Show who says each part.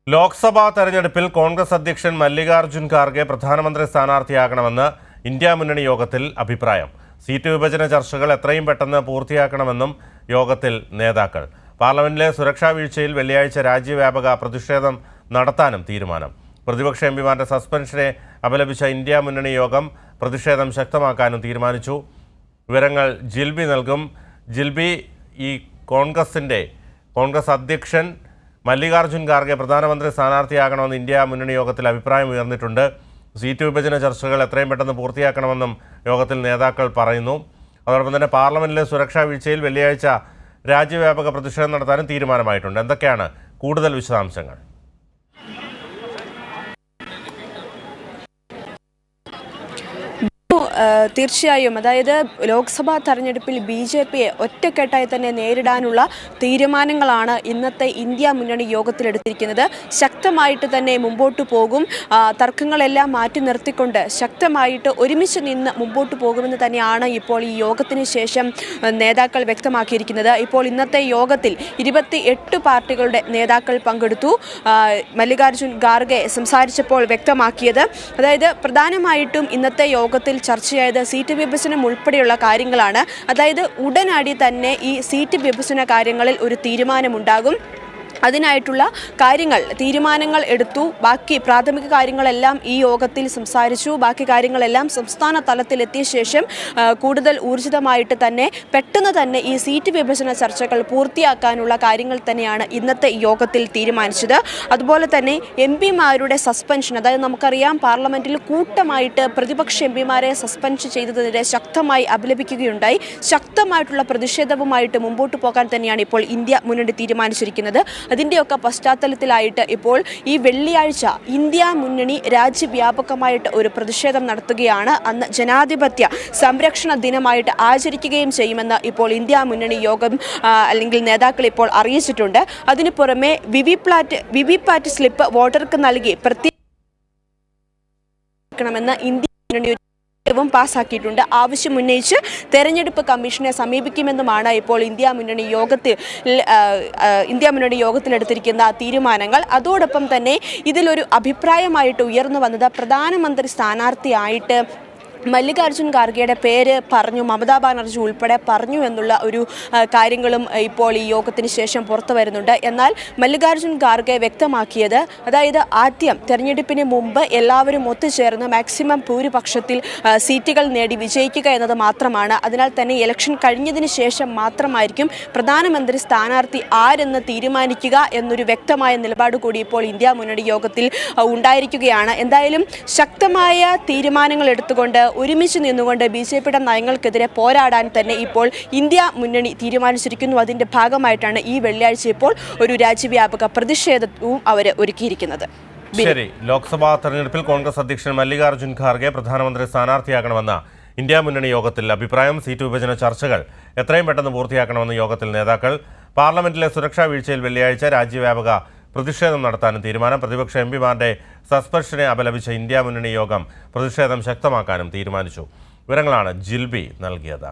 Speaker 1: ലോക്സഭാ തെരഞ്ഞെടുപ്പിൽ കോൺഗ്രസ് അധ്യക്ഷൻ മല്ലികാർജ്ജുൻ ഖാർഗെ പ്രധാനമന്ത്രി സ്ഥാനാർത്ഥിയാകണമെന്ന് ഇന്ത്യ മുന്നണി യോഗത്തിൽ അഭിപ്രായം. സീറ്റ് വിഭജന ചർച്ചകൾ എത്രയും പെട്ടെന്ന് പൂർത്തിയാക്കണമെന്നും യോഗത്തിൽ നേതാക്കൾ. പാർലമെന്റിലെ സുരക്ഷാ വീഴ്ചയിൽ വെള്ളിയാഴ്ച രാജ്യവ്യാപക പ്രതിഷേധം നടത്താനും തീരുമാനം. പ്രതിപക്ഷ എംപിമാരുടെ സസ്പെൻഷനെ അപലപിച്ച ഇന്ത്യ മുന്നണി യോഗം പ്രതിഷേധം ശക്തമാക്കാനും തീരുമാനിച്ചു. വിവരങ്ങൾ ജിൽബി നൽകും. ജിൽബി, ഈ കോൺഗ്രസ് അധ്യക്ഷൻ മല്ലികാർജ്ജുൻ ഖാർഗെ പ്രധാനമന്ത്രി സ്ഥാനാർത്ഥിയാകണമെന്ന് ഇന്ത്യ മുന്നണി യോഗത്തിൽ അഭിപ്രായം ഉയർന്നിട്ടുണ്ട്. സീറ്റ് വിഭജന ചർച്ചകൾ എത്രയും പെട്ടെന്ന് പൂർത്തിയാക്കണമെന്നും യോഗത്തിൽ നേതാക്കൾ പറയുന്നു. അതോടൊപ്പം തന്നെ പാർലമെന്റിലെ സുരക്ഷാ വീഴ്ചയിൽ വെള്ളിയാഴ്ച രാജ്യവ്യാപക പ്രതിഷേധം നടത്താനും തീരുമാനമായിട്ടുണ്ട്. എന്തൊക്കെയാണ് കൂടുതൽ വിശദാംശങ്ങൾ?
Speaker 2: തീർച്ചയായും, അതായത് ലോക്സഭാ തെരഞ്ഞെടുപ്പിൽ BJPയെ ഒറ്റക്കെട്ടായി തന്നെ നേരിടാനുള്ള തീരുമാനങ്ങളാണ് ഇന്നത്തെ ഇന്ത്യ മുന്നണി യോഗത്തിലെടുത്തിരിക്കുന്നത്. ശക്തമായിട്ട് തന്നെ മുമ്പോട്ട് പോകും. തർക്കങ്ങളെല്ലാം മാറ്റി നിർത്തിക്കൊണ്ട് ശക്തമായിട്ട് ഒരുമിച്ച് നിന്ന് മുമ്പോട്ട് പോകുമെന്ന് തന്നെയാണ് ഇപ്പോൾ ഈ യോഗത്തിന് ശേഷം നേതാക്കൾ വ്യക്തമാക്കിയിരിക്കുന്നത്. ഇപ്പോൾ ഇന്നത്തെ യോഗത്തിൽ 28 പാർട്ടികളുടെ നേതാക്കൾ പങ്കെടുത്തു. മല്ലികാർജ്ജുൻ ഖാർഗെ സംസാരിച്ചപ്പോൾ വ്യക്തമാക്കിയത്, അതായത് പ്രധാനമായിട്ടും ഇന്നത്തെ യോഗത്തിൽ ചർച്ചയായത് സീറ്റ് വിഭജനം ഉൾപ്പെടെയുള്ള കാര്യങ്ങളാണ്. അതായത് ഉടനടി തന്നെ ഈ സീറ്റ് വിഭജന കാര്യങ്ങളിൽ ഒരു തീരുമാനമുണ്ടാകും. അതിനായിട്ടുള്ള തീരുമാനങ്ങൾ എടുത്തു. ബാക്കി പ്രാഥമിക കാര്യങ്ങളെല്ലാം ഈ യോഗത്തിൽ സംസാരിച്ചു. ബാക്കി കാര്യങ്ങളെല്ലാം സംസ്ഥാന തലത്തിലെത്തിയ ശേഷം കൂടുതൽ ഊർജിതമായിട്ട് തന്നെ പെട്ടെന്ന് തന്നെ ഈ സീറ്റ് വിഭജന ചർച്ചകൾ പൂർത്തിയാക്കാനുള്ള കാര്യങ്ങൾ തന്നെയാണ് ഇന്നത്തെ യോഗത്തിൽ തീരുമാനിച്ചത്. അതുപോലെ തന്നെ എംപിമാരുടെ സസ്പെൻഷൻ, അതായത് നമുക്കറിയാം പാർലമെന്റിൽ കൂട്ടമായിട്ട് പ്രതിപക്ഷ എംപിമാരെ സസ്പെൻഡ് ചെയ്തതിനെതിരെ ശക്തമായി അപലപിക്കുകയുണ്ടായി. ശക്തമായിട്ടുള്ള പ്രതിഷേധവുമായിട്ട് മുമ്പോട്ട് പോകാൻ തന്നെയാണ് ഇപ്പോൾ ഇന്ത്യ മുന്നണി തീരുമാനിച്ചിരിക്കുന്നത്. അതിൻ്റെയൊക്കെ പശ്ചാത്തലത്തിലായിട്ട് ഇപ്പോൾ ഈ വെള്ളിയാഴ്ച ഇന്ത്യ മുന്നണി രാജ്യവ്യാപകമായിട്ട് ഒരു പ്രതിഷേധം നടത്തുകയാണ്. അന്ന് ജനാധിപത്യ സംരക്ഷണ ദിനമായിട്ട് ആചരിക്കുകയും ചെയ്യുമെന്ന് ഇപ്പോൾ ഇന്ത്യ മുന്നണി യോഗം അല്ലെങ്കിൽ നേതാക്കൾ ഇപ്പോൾ അറിയിച്ചിട്ടുണ്ട്. അതിനു പുറമെ വിവിപാറ്റ് സ്ലിപ്പ് വോട്ടർക്ക് നൽകി പ്രത്യേകമെന്ന് ഇന്ത്യ മുന്നണി പാസാക്കിയിട്ടുണ്ട്. ആവശ്യമുന്നയിച്ച് തെരഞ്ഞെടുപ്പ് കമ്മീഷനെ സമീപിക്കുമെന്നുമാണ് ഇപ്പോൾ ഇന്ത്യ മുന്നണി യോഗത്തിലെടുത്തിരിക്കുന്ന തീരുമാനങ്ങൾ. അതോടൊപ്പം തന്നെ ഇതിലൊരു അഭിപ്രായമായിട്ട് ഉയർന്നു വന്നത് പ്രധാനമന്ത്രി സ്ഥാനാർത്ഥിയായിട്ട് മല്ലികാർജ്ജുൻ ഖാർഗെയുടെ പേര് പറഞ്ഞു, മമതാ ബാനർജി ഉൾപ്പെടെ പറഞ്ഞു എന്നുള്ള ഒരു കാര്യങ്ങളും ഇപ്പോൾ ഈ യോഗത്തിന് ശേഷം പുറത്തു വരുന്നുണ്ട്. എന്നാൽ മല്ലികാർജ്ജുൻ ഖാർഗെ വ്യക്തമാക്കിയത്, അതായത് ആദ്യം തെരഞ്ഞെടുപ്പിന് മുമ്പ് എല്ലാവരും ഒത്തുചേർന്ന് മാക്സിമം ഭൂരിപക്ഷത്തിൽ സീറ്റുകൾ നേടി വിജയിക്കുക എന്നത് മാത്രമാണ്. അതിനാൽ തന്നെ ഇലക്ഷൻ കഴിഞ്ഞതിന് ശേഷം മാത്രമായിരിക്കും പ്രധാനമന്ത്രി സ്ഥാനാർത്ഥി ആരെന്ന് തീരുമാനിക്കുക എന്നൊരു വ്യക്തമായ നിലപാട് കൂടി ഇപ്പോൾ ഇന്ത്യ മുന്നണി യോഗത്തിൽ ഉണ്ടായിരിക്കുകയാണ്. എന്തായാലും ശക്തമായ തീരുമാനങ്ങൾ എടുത്തുകൊണ്ട് ഒരുമിച്ച് നിന്നുകൊണ്ട് BJPയുടെ നയങ്ങൾക്കെതിരെ പോരാടാൻ തന്നെ ഇപ്പോൾ ഇന്ത്യ മുന്നണി തീരുമാനിച്ചിരിക്കുന്നു. അതിന്റെ ഭാഗമായിട്ടാണ് ഈ വെള്ളിയാഴ്ച ഇപ്പോൾ ഒരു രാജ്യവ്യാപക പ്രതിഷേധവും അവർ ഒരുക്കിയിരിക്കുന്നത്.
Speaker 1: ശരി, ലോക്സഭാ തെരഞ്ഞെടുപ്പിൽ കോൺഗ്രസ് അധ്യക്ഷൻ മല്ലികാർജ്ജുൻ ഖാർഗെ പ്രധാനമന്ത്രി സ്ഥാനാർത്ഥിയാകണമെന്ന ഇന്ത്യ മുന്നണി യോഗത്തിൽ അഭിപ്രായം. സീറ്റ് വിഭജന ചർച്ചകൾ എത്രയും പെട്ടെന്ന് പൂർത്തിയാക്കണമെന്ന് യോഗത്തിൽ നേതാക്കൾ. പാർലമെന്റിലെ സുരക്ഷാ വീഴ്ചയിൽ വെള്ളിയാഴ്ച രാജ്യവ്യാപക പ്രതിഷേധം നടത്താനും തീരുമാനം. പ്രതിപക്ഷ എംപിമാരുടെ സസ്പെൻഷനെ അപലപിച്ച ഇന്ത്യ മുന്നണി യോഗം പ്രതിഷേധം ശക്തമാക്കാനും തീരുമാനിച്ചു. വിവരങ്ങളാണ് ജിൽബി നൽകിയത്.